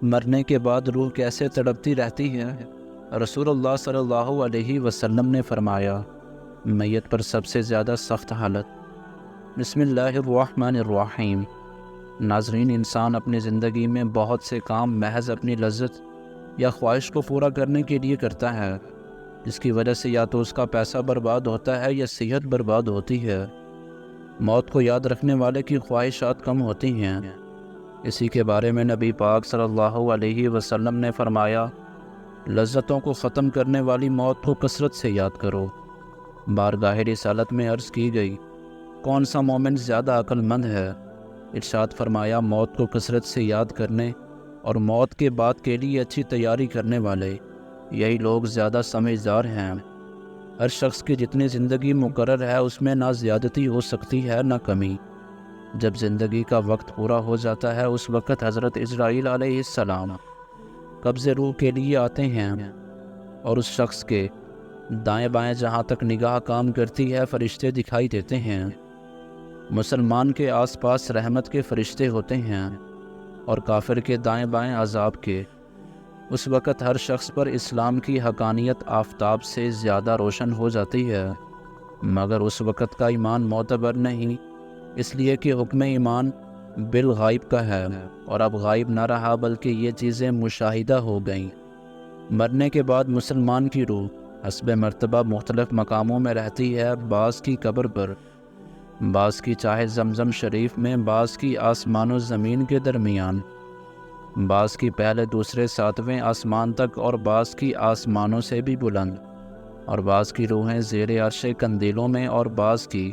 مرنے کے بعد روح کیسے تڑپتی رہتی ہے؟ رسول اللہ صلی اللہ علیہ وسلم نے فرمایا، میت پر سب سے زیادہ سخت حالت۔ بسم اللہ الرحمن الرحیم۔ ناظرین، انسان اپنی زندگی میں بہت سے کام محض اپنی لذت یا خواہش کو پورا کرنے کے لیے کرتا ہے، جس کی وجہ سے یا تو اس کا پیسہ برباد ہوتا ہے یا صحت برباد ہوتی ہے۔ موت کو یاد رکھنے والے کی خواہشات کم ہوتی ہیں۔ اسی کے بارے میں نبی پاک صلی اللہ علیہ وسلم نے فرمایا، لذتوں کو ختم کرنے والی موت کو کثرت سے یاد کرو۔ بارگاہ رسالت میں عرض کی گئی، کون سا مومن زیادہ عقل مند ہے؟ ارشاد فرمایا، موت کو کثرت سے یاد کرنے اور موت کے بعد کے لیے اچھی تیاری کرنے والے، یہی لوگ زیادہ سمجھدار ہیں۔ ہر شخص کی جتنی زندگی مقرر ہے اس میں نہ زیادتی ہو سکتی ہے نہ کمی۔ جب زندگی کا وقت پورا ہو جاتا ہے اس وقت حضرت اسرائیل علیہ السلام قبض روح کے لیے آتے ہیں، اور اس شخص کے دائیں بائیں جہاں تک نگاہ کام کرتی ہے فرشتے دکھائی دیتے ہیں۔ مسلمان کے آس پاس رحمت کے فرشتے ہوتے ہیں اور کافر کے دائیں بائیں عذاب کے۔ اس وقت ہر شخص پر اسلام کی حقانیت آفتاب سے زیادہ روشن ہو جاتی ہے، مگر اس وقت کا ایمان معتبر نہیں، اس لیے کہ حکم ایمان بالغائب کا ہے، اور اب غائب نہ رہا بلکہ یہ چیزیں مشاہدہ ہو گئیں۔ مرنے کے بعد مسلمان کی روح حسب مرتبہ مختلف مقاموں میں رہتی ہے، بعض کی قبر پر، بعض کی چاہے زمزم شریف میں، بعض کی آسمان و زمین کے درمیان، بعض کی پہلے دوسرے ساتویں آسمان تک، اور بعض کی آسمانوں سے بھی بلند، اور بعض کی روحیں زیر عرش قندیلوں میں، اور بعض کی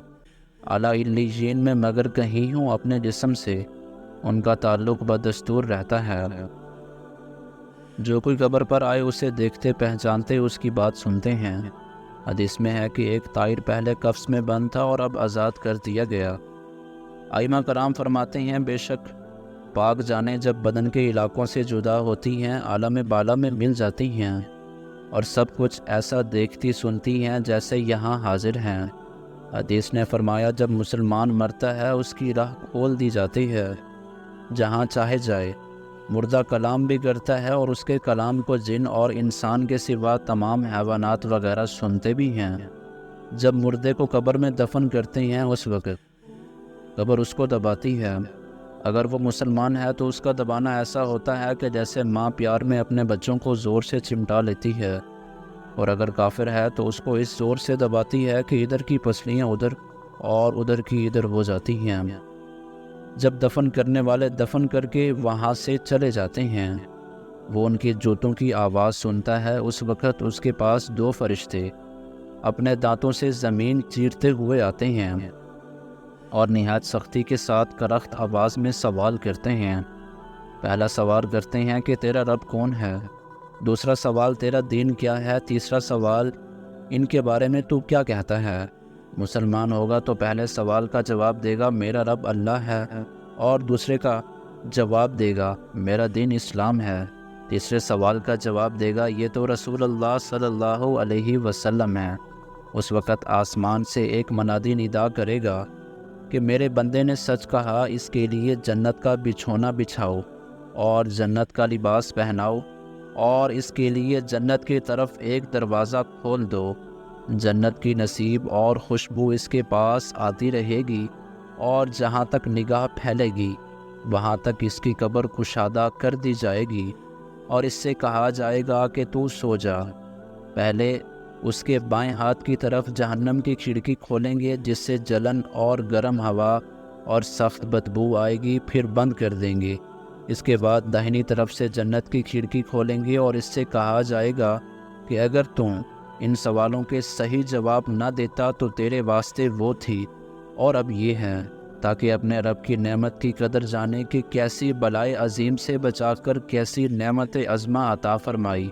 اعلی علیین میں، مگر کہیں ہوں اپنے جسم سے ان کا تعلق بدستور رہتا ہے۔ جو کوئی قبر پر آئے اسے دیکھتے پہچانتے اس کی بات سنتے ہیں۔ حدیث میں ہے کہ ایک طائر پہلے قفس میں بند تھا اور اب آزاد کر دیا گیا۔ ائمہ کرام فرماتے ہیں، بے شک پاک جانے جب بدن کے علاقوں سے جدا ہوتی ہیں عالم بالا میں مل جاتی ہیں، اور سب کچھ ایسا دیکھتی سنتی ہیں جیسے یہاں حاضر ہیں۔ حدیث نے فرمایا، جب مسلمان مرتا ہے اس کی راہ کھول دی جاتی ہے، جہاں چاہے جائے۔ مردہ کلام بھی کرتا ہے اور اس کے کلام کو جن اور انسان کے سوا تمام حیوانات وغیرہ سنتے بھی ہیں۔ جب مردے کو قبر میں دفن کرتے ہیں اس وقت قبر اس کو دباتی ہے۔ اگر وہ مسلمان ہے تو اس کا دبانا ایسا ہوتا ہے کہ جیسے ماں پیار میں اپنے بچوں کو زور سے چمٹا لیتی ہے، اور اگر کافر ہے تو اس کو اس زور سے دباتی ہے کہ ادھر کی پسلیاں ادھر اور ادھر کی ادھر ہو جاتی ہیں۔ جب دفن کرنے والے دفن کر کے وہاں سے چلے جاتے ہیں، وہ ان کے جوتوں کی آواز سنتا ہے۔ اس وقت اس کے پاس دو فرشتے اپنے دانتوں سے زمین چیرتے ہوئے آتے ہیں اور نہایت سختی کے ساتھ کرخت آواز میں سوال کرتے ہیں۔ پہلا سوال کرتے ہیں کہ تیرا رب کون ہے؟ دوسرا سوال تیرا دین کیا ہے؟ تیسرا سوال ان کے بارے میں تو کیا کہتا ہے؟ مسلمان ہوگا تو پہلے سوال کا جواب دے گا میرا رب اللہ ہے، اور دوسرے کا جواب دے گا میرا دین اسلام ہے، تیسرے سوال کا جواب دے گا یہ تو رسول اللہ صلی اللہ علیہ وسلم ہے۔ اس وقت آسمان سے ایک منادی ندا کرے گا کہ میرے بندے نے سچ کہا، اس کے لیے جنت کا بچھونا بچھاؤ اور جنت کا لباس پہناؤ، اور اس کے لیے جنت کی طرف ایک دروازہ کھول دو۔ جنت کی نصیب اور خوشبو اس کے پاس آتی رہے گی، اور جہاں تک نگاہ پھیلے گی وہاں تک اس کی قبر کشادہ کر دی جائے گی، اور اس سے کہا جائے گا کہ تو سو جا۔ پہلے اس کے بائیں ہاتھ کی طرف جہنم کی کھڑکی کھولیں گے جس سے جلن اور گرم ہوا اور سخت بدبو آئے گی، پھر بند کر دیں گے۔ اس کے بعد داہنی طرف سے جنت کی کھڑکی کھولیں گے اور اس سے کہا جائے گا کہ اگر تم ان سوالوں کے صحیح جواب نہ دیتا تو تیرے واسطے وہ تھی، اور اب یہ ہے، تاکہ اپنے رب کی نعمت کی قدر جانے کہ کیسی بلائے عظیم سے بچا کر کیسی نعمت عظمہ عطا فرمائی۔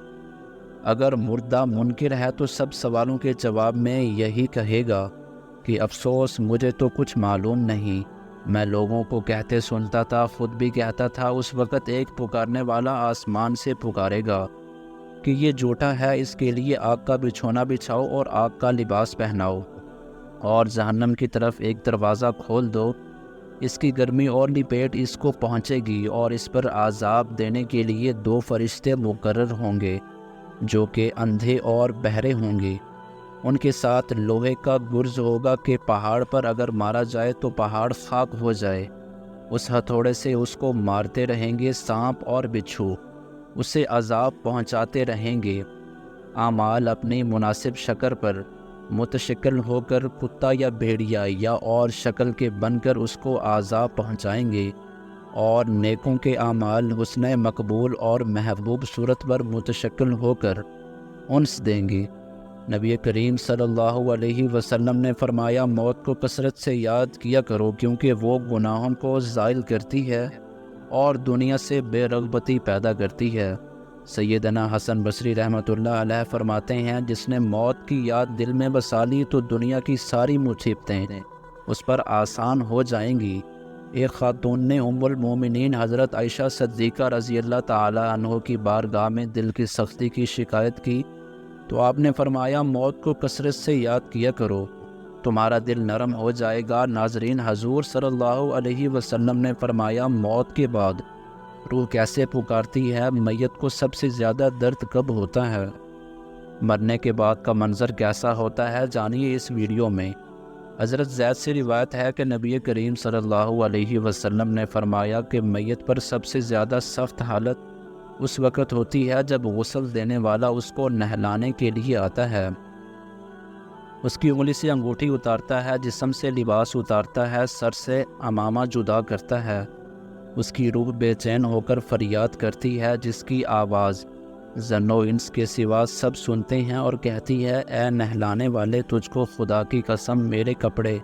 اگر مردہ منکر ہے تو سب سوالوں کے جواب میں یہی کہے گا کہ افسوس، مجھے تو کچھ معلوم نہیں، میں لوگوں کو کہتے سنتا تھا، خود بھی کہتا تھا۔ اس وقت ایک پکارنے والا آسمان سے پکارے گا کہ یہ جھوٹا ہے، اس کے لیے آگ کا بچھونا بچھاؤ اور آگ کا لباس پہناؤ، اور جہنم کی طرف ایک دروازہ کھول دو۔ اس کی گرمی اور لپیٹ اس کو پہنچے گی اور اس پر عذاب دینے کے لیے 2 فرشتے مقرر ہوں گے جو کہ اندھے اور بہرے ہوں گے۔ ان کے ساتھ لوہے کا گرز ہوگا کہ پہاڑ پر اگر مارا جائے تو پہاڑ خاک ہو جائے۔ اس ہتھوڑے سے اس کو مارتے رہیں گے سانپ اور بچھو، اسے عذاب پہنچاتے رہیں گے۔ اعمال اپنی مناسب شکل پر متشکل ہو کر کتا یا بھیڑیا یا اور شکل کے بن کر اس کو عذاب پہنچائیں گے، اور نیکوں کے اعمال حسن مقبول اور محبوب صورت پر متشکل ہو کر انس دیں گے۔ نبی کریم صلی اللہ علیہ وسلم نے فرمایا، موت کو کثرت سے یاد کیا کرو کیونکہ وہ گناہوں کو زائل کرتی ہے اور دنیا سے بے رغبتی پیدا کرتی ہے۔ سیدنا حسن بصری رحمۃ اللہ علیہ فرماتے ہیں، جس نے موت کی یاد دل میں بسا لی تو دنیا کی ساری مصیبتیں اس پر آسان ہو جائیں گی۔ ایک خاتون نے ام المومنین حضرت عائشہ صدیقہ رضی اللہ تعالی عنہ کی بارگاہ میں دل کی سختی کی شکایت کی تو آپ نے فرمایا، موت کو کثرت سے یاد کیا کرو، تمہارا دل نرم ہو جائے گا۔ ناظرین، حضور صلی اللہ علیہ وسلم نے فرمایا، موت کے بعد روح کیسے پکارتی ہے؟ میت کو سب سے زیادہ درد کب ہوتا ہے؟ مرنے کے بعد کا منظر کیسا ہوتا ہے؟ جانیے اس ویڈیو میں۔ حضرت زید سے روایت ہے کہ نبی کریم صلی اللہ علیہ وسلم نے فرمایا کہ میت پر سب سے زیادہ سخت حالت اس وقت ہوتی ہے جب غسل دینے والا اس کو نہلانے کے لیے آتا ہے، اس کی انگلی سے انگوٹھی اتارتا ہے، جسم سے لباس اتارتا ہے، سر سے عمامہ جدا کرتا ہے۔ اس کی روح بے چین ہو کر فریاد کرتی ہے، جس کی آواز جن و انس کے سوا سب سنتے ہیں، اور کہتی ہے، اے نہلانے والے، تجھ کو خدا کی قسم میرے کپڑے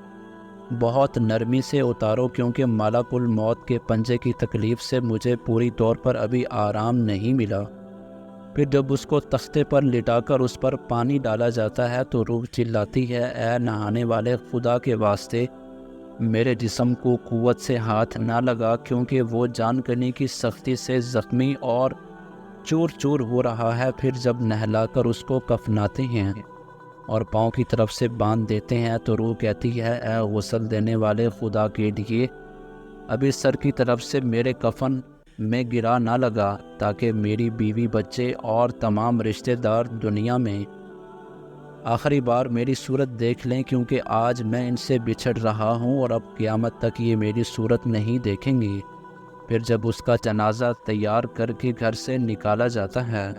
بہت نرمی سے اتارو کیونکہ ملک الموت کے پنجے کی تکلیف سے مجھے پوری طور پر ابھی آرام نہیں ملا۔ پھر جب اس کو تختے پر لٹا کر اس پر پانی ڈالا جاتا ہے تو روح چلاتی ہے، اے نہانے والے، خدا کے واسطے میرے جسم کو قوت سے ہاتھ نہ لگا کیونکہ وہ جان کرنے کی سختی سے زخمی اور چور چور ہو رہا ہے۔ پھر جب نہلا کر اس کو کفناتے ہیں اور پاؤں کی طرف سے باندھ دیتے ہیں تو روح کہتی ہے، اے غسل دینے والے، خدا کے لیے ابھی سر کی طرف سے میرے کفن میں گرا نہ لگا تاکہ میری بیوی، بچے اور تمام رشتہ دار دنیا میں آخری بار میری صورت دیکھ لیں، کیونکہ آج میں ان سے بچھڑ رہا ہوں اور اب قیامت تک یہ میری صورت نہیں دیکھیں گی۔ پھر جب اس کا جنازہ تیار کر کے گھر سے نکالا جاتا ہے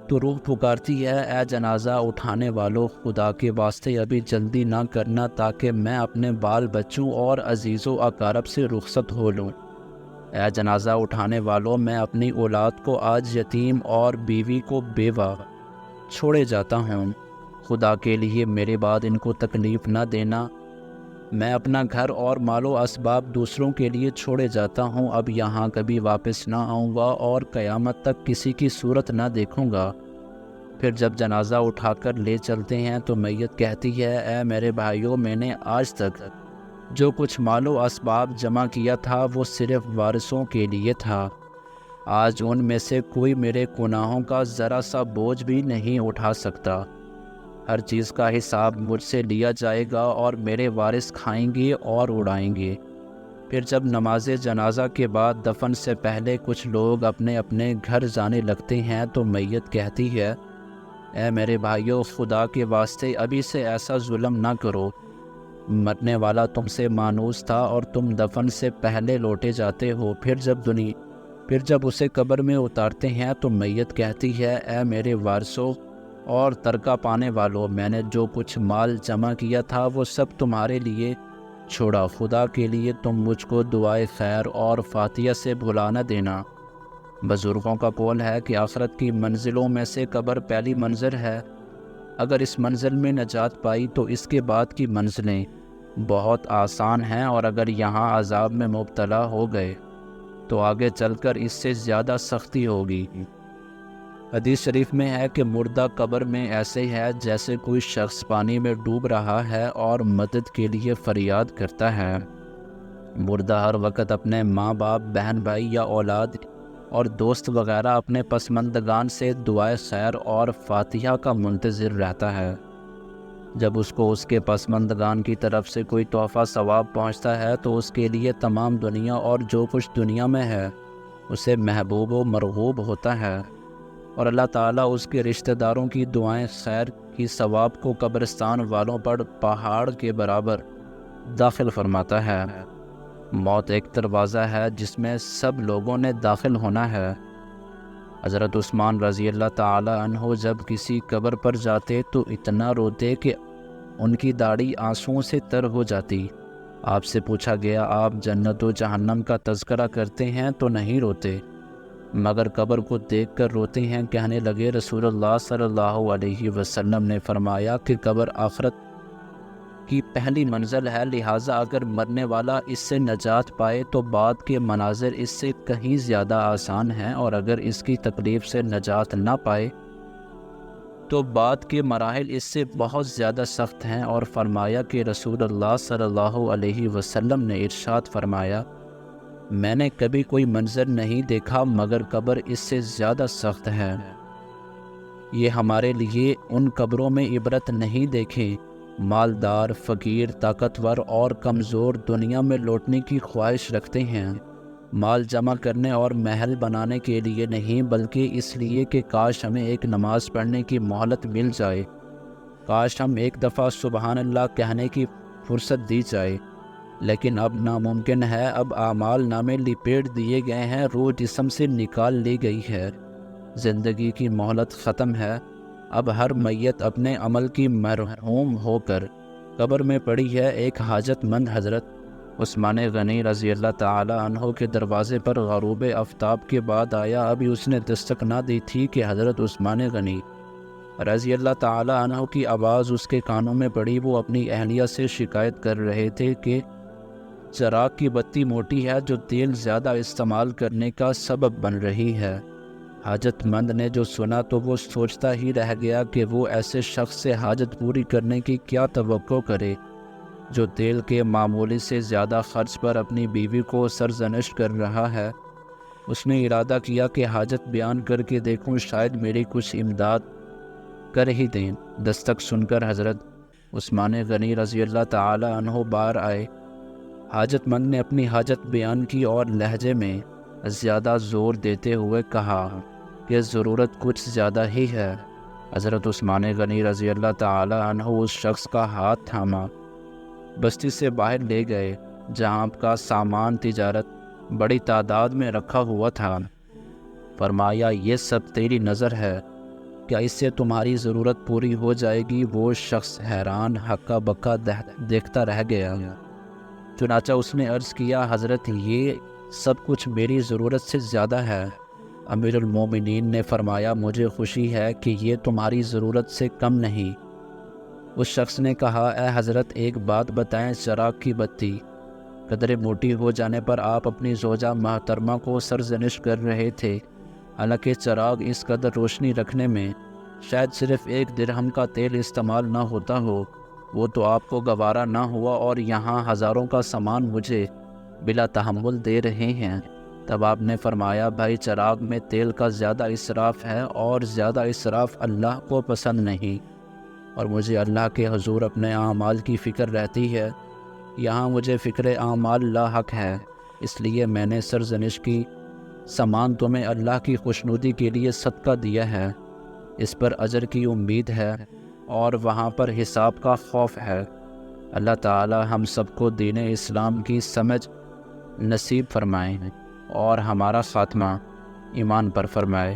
تو روح پکارتی ہے، اے جنازہ اٹھانے والوں، خدا کے واسطے ابھی جلدی نہ کرنا تاکہ میں اپنے بال بچوں اور عزیز و اقارب سے رخصت ہو لوں۔ اے جنازہ اٹھانے والوں، میں اپنی اولاد کو آج یتیم اور بیوی کو بیوہ چھوڑے جاتا ہوں، خدا کے لیے میرے بعد ان کو تکلیف نہ دینا۔ میں اپنا گھر اور مال و اسباب دوسروں کے لیے چھوڑے جاتا ہوں، اب یہاں کبھی واپس نہ آؤں گا اور قیامت تک کسی کی صورت نہ دیکھوں گا۔ پھر جب جنازہ اٹھا کر لے چلتے ہیں تو میت کہتی ہے، اے میرے بھائیوں، میں نے آج تک جو کچھ مال و اسباب جمع کیا تھا وہ صرف وارثوں کے لیے تھا، آج ان میں سے کوئی میرے گناہوں کا ذرا سا بوجھ بھی نہیں اٹھا سکتا۔ ہر چیز کا حساب مجھ سے لیا جائے گا اور میرے وارث کھائیں گے اور اڑائیں گے۔ پھر جب نماز جنازہ کے بعد دفن سے پہلے کچھ لوگ اپنے اپنے گھر جانے لگتے ہیں تو میت کہتی ہے، اے میرے بھائیوں، خدا کے واسطے ابھی سے ایسا ظلم نہ کرو، مرنے والا تم سے مانوس تھا اور تم دفن سے پہلے لوٹے جاتے ہو۔ پھر جب اسے قبر میں اتارتے ہیں تو میت کہتی ہے، اے میرے وارثوں اور ترکہ پانے والوں، میں نے جو کچھ مال جمع کیا تھا وہ سب تمہارے لیے چھوڑا، خدا کے لیے تم مجھ کو دعائے خیر اور فاتحہ سے بھلا نہ دینا۔ بزرگوں کا قول ہے کہ آخرت کی منزلوں میں سے قبر پہلی منزل ہے، اگر اس منزل میں نجات پائی تو اس کے بعد کی منزلیں بہت آسان ہیں، اور اگر یہاں عذاب میں مبتلا ہو گئے تو آگے چل کر اس سے زیادہ سختی ہوگی۔ حدیث شریف میں ہے کہ مردہ قبر میں ایسے ہے جیسے کوئی شخص پانی میں ڈوب رہا ہے اور مدد کے لیے فریاد کرتا ہے۔ مردہ ہر وقت اپنے ماں باپ، بہن بھائی یا اولاد اور دوست وغیرہ اپنے پسماندگان سے دعائے خیر اور فاتحہ کا منتظر رہتا ہے۔ جب اس کو اس کے پسماندگان کی طرف سے کوئی تحفہ ثواب پہنچتا ہے تو اس کے لیے تمام دنیا اور جو کچھ دنیا میں ہے اسے محبوب و مرغوب ہوتا ہے، اور اللہ تعالیٰ اس کے رشتہ داروں کی دعائیں خیر کی ثواب کو قبرستان والوں پر پہاڑ کے برابر داخل فرماتا ہے۔ موت ایک دروازہ ہے جس میں سب لوگوں نے داخل ہونا ہے۔ حضرت عثمان رضی اللہ تعالی عنہ جب کسی قبر پر جاتے تو اتنا روتے کہ ان کی داڑھی آنسوؤں سے تر ہو جاتی۔ آپ سے پوچھا گیا، آپ جنت و جہنم کا تذکرہ کرتے ہیں تو نہیں روتے، مگر قبر کو دیکھ کر روتے ہیں؟ کہنے لگے، رسول اللہ صلی اللہ علیہ وسلم نے فرمایا کہ قبر آخرت کی پہلی منزل ہے، لہٰذا اگر مرنے والا اس سے نجات پائے تو بعد کے مناظر اس سے کہیں زیادہ آسان ہیں، اور اگر اس کی تکلیف سے نجات نہ پائے تو بعد کے مراحل اس سے بہت زیادہ سخت ہیں۔ اور فرمایا کہ رسول اللہ صلی اللہ علیہ وسلم نے ارشاد فرمایا، میں نے کبھی کوئی منظر نہیں دیکھا مگر قبر اس سے زیادہ سخت ہے۔ یہ ہمارے لیے ان قبروں میں عبرت نہیں دیکھیں، مالدار، فقیر، طاقتور اور کمزور دنیا میں لوٹنے کی خواہش رکھتے ہیں، مال جمع کرنے اور محل بنانے کے لیے نہیں، بلکہ اس لیے کہ کاش ہمیں ایک نماز پڑھنے کی مہلت مل جائے، کاش ہم ایک دفعہ سبحان اللہ کہنے کی فرصت دی جائے، لیکن اب ناممکن ہے۔ اب اعمال نامے لپیٹ دیے گئے ہیں، روح جسم سے نکال لی گئی ہے، زندگی کی مہلت ختم ہے۔ اب ہر میت اپنے عمل کی محروم ہو کر قبر میں پڑی ہے۔ ایک حاجت مند حضرت عثمان غنی رضی اللہ تعالی عنہ کے دروازے پر غروب آفتاب کے بعد آیا۔ ابھی اس نے دستک نہ دی تھی کہ حضرت عثمان غنی رضی اللہ تعالی عنہ کی آواز اس کے کانوں میں پڑی۔ وہ اپنی اہلیہ سے شکایت کر رہے تھے کہ چراغ کی بتی موٹی ہے جو تیل زیادہ استعمال کرنے کا سبب بن رہی ہے۔ حاجت مند نے جو سنا تو وہ سوچتا ہی رہ گیا کہ وہ ایسے شخص سے حاجت پوری کرنے کی کیا توقع کرے جو تیل کے معمولی سے زیادہ خرچ پر اپنی بیوی کو سرزنش کر رہا ہے۔ اس نے ارادہ کیا کہ حاجت بیان کر کے دیکھوں، شاید میری کچھ امداد کر ہی دیں۔ دستک سن کر حضرت عثمان غنی رضی اللہ تعالی عنہ باہر آئے۔ حاجت مند نے اپنی حاجت بیان کی اور لہجے میں زیادہ زور دیتے ہوئے کہا کہ ضرورت کچھ زیادہ ہی ہے۔ حضرت عثمان غنی رضی اللہ تعالی عنہ اس شخص کا ہاتھ تھاما، بستی سے باہر لے گئے جہاں آپ کا سامان تجارت بڑی تعداد میں رکھا ہوا تھا۔ فرمایا، یہ سب تیری نظر ہے، کیا اس سے تمہاری ضرورت پوری ہو جائے گی؟ وہ شخص حیران ہکا بکا دیکھتا رہ گیا۔ چنانچہ اس نے عرض کیا، حضرت یہ سب کچھ میری ضرورت سے زیادہ ہے۔ امیر المومنین نے فرمایا، مجھے خوشی ہے کہ یہ تمہاری ضرورت سے کم نہیں۔ اس شخص نے کہا، اے حضرت ایک بات بتائیں، چراغ کی بتی قدرے موٹی ہو جانے پر آپ اپنی زوجہ محترمہ کو سرزنش کر رہے تھے، حالانکہ چراغ اس قدر روشنی رکھنے میں شاید صرف 1 درہم کا تیل استعمال نہ ہوتا ہو، وہ تو آپ کو گوارا نہ ہوا، اور یہاں ہزاروں کا سامان مجھے بلا تحمل دے رہے ہیں۔ تب آپ نے فرمایا، بھائی چراغ میں تیل کا زیادہ اسراف ہے، اور زیادہ اسراف اللہ کو پسند نہیں، اور مجھے اللہ کے حضور اپنے اعمال کی فکر رہتی ہے، یہاں مجھے فکر اعمال لاحق ہے، اس لیے میں نے سرزنش کی سامان تمہیں اللہ کی خوشنودی کے لیے صدقہ دیا ہے، اس پر اجر کی امید ہے اور وہاں پر حساب کا خوف ہے۔ اللہ تعالی ہم سب کو دین اسلام کی سمجھ نصیب فرمائے اور ہمارا خاتمہ ایمان پر فرمائے۔